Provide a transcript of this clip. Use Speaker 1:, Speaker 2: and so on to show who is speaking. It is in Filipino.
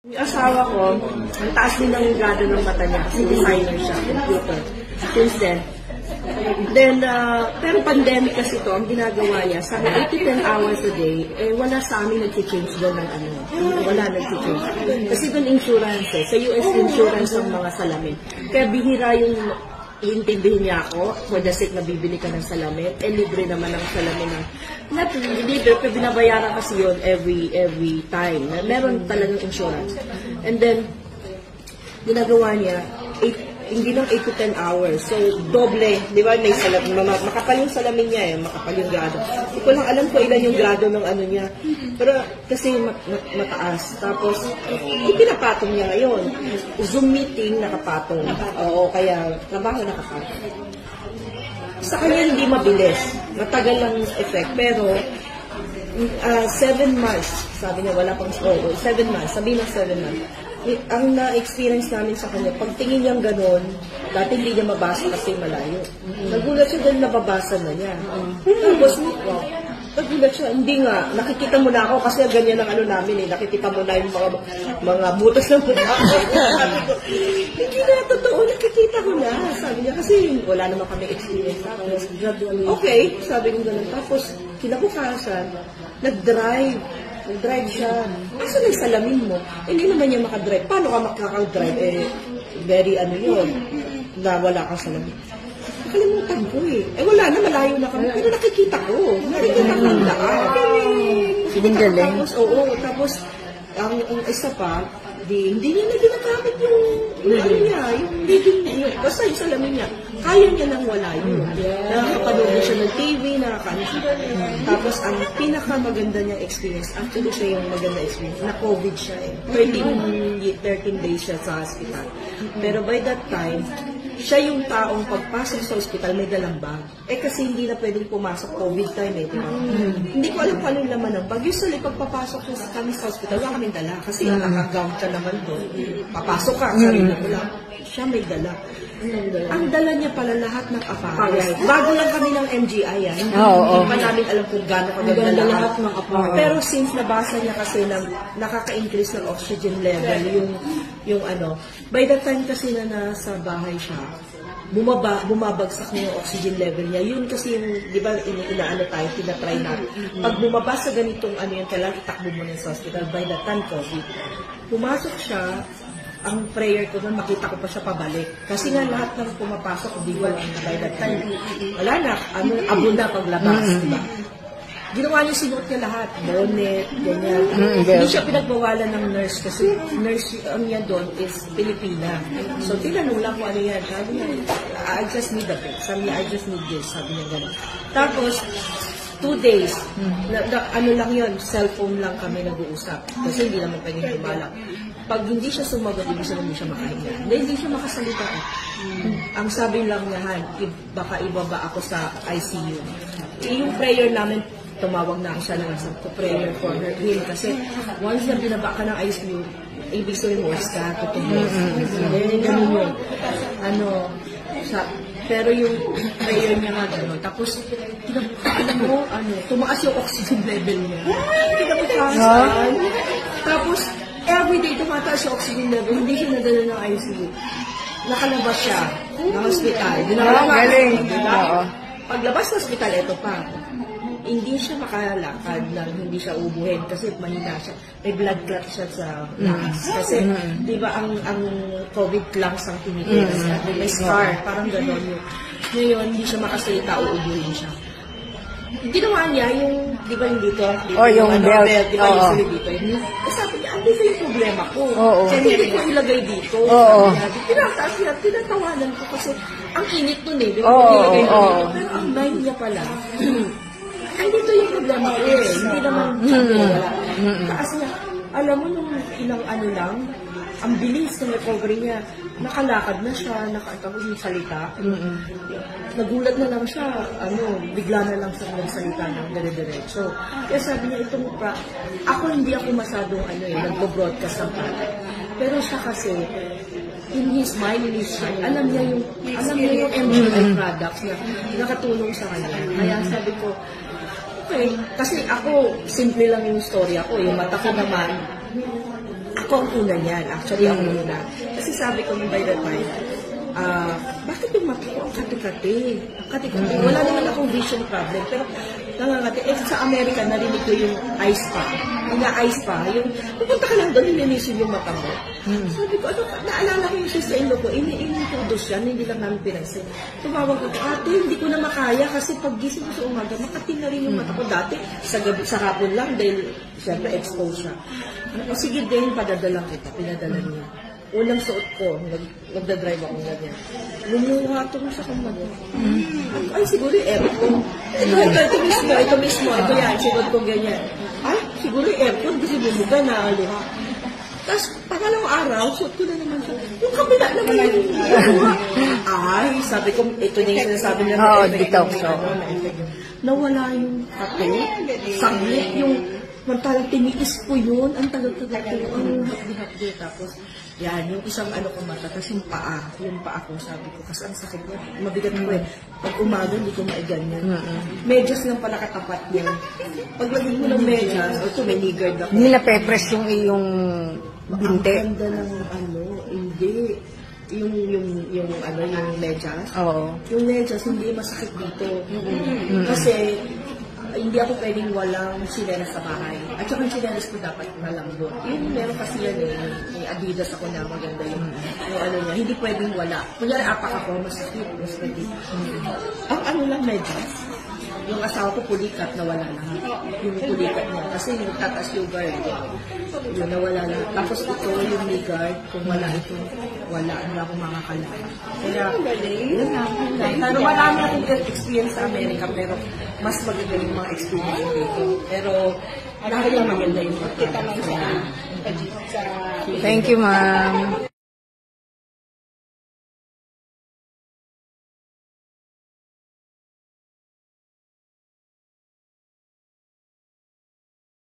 Speaker 1: Yung asawa ko, ang taas din ng grado ng mata niya kasi designer siya, computer. Since then, pero pandemic kasi ito, ang ginagawa niya, sa 8 to 10 hours a day, wala sa amin nag-change doon ng ano. Wala nag-change. Kasi doon insurance sa US insurance ang mga salamin. Kaya bihira yung iintindihin niya ako, for the sake na bibili ka ng salamin, libre naman ang salamin ng, not libre, pero binabayaran kasi yun every time. Meron talagang insurance. And then, ginagawa niya, hindi lang 8 to 10 hours. So, doble. Di ba? May salamin. Makapal yung salamin niya makapal yung grado. Hindi ko lang alam ko ilan yung grado ng ano niya. Pero, kasi mataas. Tapos, ipinapatong niya ngayon. Zoom meeting, nakapatong. Oo, kaya trabaho nakapatong. Sa kanya, hindi mabilis. Matagal lang effect. Pero, 7 months, sabi niya, wala pang 7 months. Sabi ng 7 months. Ang na-experience namin sa kanya, pag tingin niyang gano'n, dati hindi niya mabasa kasi malayo. Nagulat siya dahil nababasa na niya. Tapos, nagulat siya, hindi nga, nakikita mo na ako kasi ganyan ang ano namin nakikita mo na yung mga butas ng mukha. Hindi na totoo, nakikita ko na. Sabi niya, kasi wala naman kami experience. Tapos, okay, sabi niya gano'n. Tapos, kinabukasan, nag-drive siya. Kasi may salamin mo. Hindi naman niya makadrive. Paano ka makakadrive? Very ano yun. Na wala kang salamin. Nakalimutan ko wala na, malayo na kami. Pero nakikita ko. Nakikita ko ang daan.
Speaker 2: Sininggaling.
Speaker 1: Tapos, tapos, ang isa pa, hindi niya na ginagamit yung ano niya. Basta yung salamin niya. Kaya niya nang wala yun. Nakakapanood siya ng TV, nakakaano siya. Tapos, ang pinakamaganda niyang experience, actually siya yung maganda experience, na COVID siya 13 days siya sa hospital. Pero by that time, siya yung taong pagpasok sa hospital may dalang bag. Kasi hindi na pwedeng pumasok COVID time diba? Hindi ko alam kung ano yung laman ng bag. Usually, pagpapasok kami sa hospital, wala kaming dala. Kasi naka-gown ka naman doon. Papasok ka, sarili mo lang. Siya may dala. Ang dala niya pala lahat ng apparel. Bago lang kami ng MGI Hindi pa namin alam kung gano'n kaganda lahat ng apparel. Pero since nabasa niya kasi na nakaka-increase ng oxygen level, yung ano, by the time kasi na nasa bahay siya, bumabagsak na yung oxygen level niya. Yun kasi yung, di ba, inaano tayo, tinatry natin. Pag bumaba sa ganitong ano yung kailangan itakbo mo na sa hospital, by the time COVID, pumasok siya, ang prayer ko nun, makita ko pa siya pabalik. Kasi nga lahat ng pumapasok, di ba, by that time, wala na, abo na paglabas, di ba? Ginawa niya, sinuot niya lahat, bonnet, ganyan. Hindi siya pinagbawalan ng nurse kasi nurse ang niya doon is Pilipina. So, tinanong lang kung ano yan. Sabi niya, I just need a break. Sabi niya, I just need this. Sabi niya gano'n. Tapos, 2 days, ano lang yun, cellphone lang kami nag-uusap. Kasi hindi naman pwedeng lumalak. Pag hindi siya sumagot, hindi siya makahinga. Hindi siya makasalita. Ang sabi lang niya, baka ibaba ako sa ICU. Yung prayer namin, tumawag na siya lang sa prayer for him. Kasi once na binaba ka ng ICU, ibig sabihin mo, ka, tutubos. Ganun yun. Pero yung prayer niya nga gano'n. Tapos, alam mo, tumaas yung oxygen level niya. Kinabukasan. Tapos, everyday tumataas yung oxygen level. Hindi siya nadala ng ICU. Nakalabas siya ng hospital.
Speaker 2: Galing.
Speaker 1: Paglabas ng hospital, ito pa. Hindi siya makalakad na hindi siya ubuhin kasi mahina siya. May blood clot siya sa lungs. Kasi, di ba, ang COVID lungs ang tinigilas. May scar, parang gano'n yun. Ngayon, hindi siya makasalita, uubuhin siya. Ginawa niya yung, di ba yung dito?
Speaker 2: Yung belt.
Speaker 1: Di ba usually dito? Sabi niya, hindi ko yung problema ko. Kaya hindi ko ilagay dito. Pinataas niya, tinatawanan ko kasi ang init nun di ba? Pero ang mind niya pala, ay, dito yung problema ko Hindi naman wala. Taas niya, alam mo nung ilang ano lang, ang bilis ng recovery niya, nakalakad na siya, nakatapos yung salita. Nagulat na lang siya, bigla na lang siya nagsalita ng dire-diretso. Kaya sabi niya, ako hindi ako masyadong nagbo-broadcast ng product. Pero siya kasi, in his mind, alam niya yung MGI products na nakatulong sa kanya. Kaya sabi ko, okay, kasi ako, simple lang yung story ako. Yung mata ko naman, Ako ang una niyan. Actually, ako ang una. Kasi sabi ko by the time, bakit yung mata ko ang kati-kati? Ang kati-kati. Wala naman akong vision problem. Pero nangangati. Sa Amerika, narinig ko yung ice pa. Ina-ice pa. Yung, pupunta ka lang doon, nilinisin yung mata mo. Sabi ko, naalala ko yung sister-in-law ko, ini-introduce yan, hindi lang namin pinansin. Tumawag ko, ate, hindi ko na makaya kasi pag gising ko sa umaga, makati na rin yung mata ko dati. Sa hapon lang, dahil siyempre exposed siya. O sige din, padadalang kita. Pinadala niya. Unang suot ko, nagdadrive ako ganyan. Lumuha ito sa kumbaga. Ay, siguro yung aircon. Ito mismo. Ito yan, siguro ko ganyan. Ay, siguro yung aircon, kasi bumuga na aluha. Tapos, pangalawang araw, suot ko na naman siya. Yung kabila naman yung ay, sabi ko, ito na yung sinasabi na
Speaker 2: Oo, detox.
Speaker 1: Nawala yung kape, saglit yung mantalang tiniis ko yun, ang tagal-tagal ko yun, hapdi-hapdi. Tapos, yan, yung isang ano ko mata, tapos yung paa ko, sabi ko, kasi ang sakit ko, mabigat ko eh. Pag umaga, hindi ko maiganyan. Medyas lang pala katapat niya. Paglagay mo ng medyas, o ito, may niggard ako.
Speaker 2: Hindi na pepres yung iyong binte.
Speaker 1: Ang ganda ng ano, hindi. Yung medyas.
Speaker 2: Oo.
Speaker 1: Yung medyas, hindi masakit dito. Kasi, hindi ako pwedeng walang sinelas sa bahay. At saka yung sinelas ko dapat malambot. Yun, meron kasi yan eh. May Adidas ako na maganda yung ano niya. Hindi pwedeng wala. Kunyari, apak ako, masakit. Ang ano lang, medyas. Yung asawa ko, pulikat, nawala lahat. Yung pulikat niya. Kasi yung tatas yung guard. Yun, nawala lahat. Tapos ito, yung knee guard, kung wala ito, wala. Hindi ako makakalala. Kaya, yun na. Pero marami akong experience sa Amerika, pero mas maganda yung mga experience dito. Pero, dahil lang maganda yung
Speaker 3: Kita lang sa
Speaker 2: Thank you, ma'am.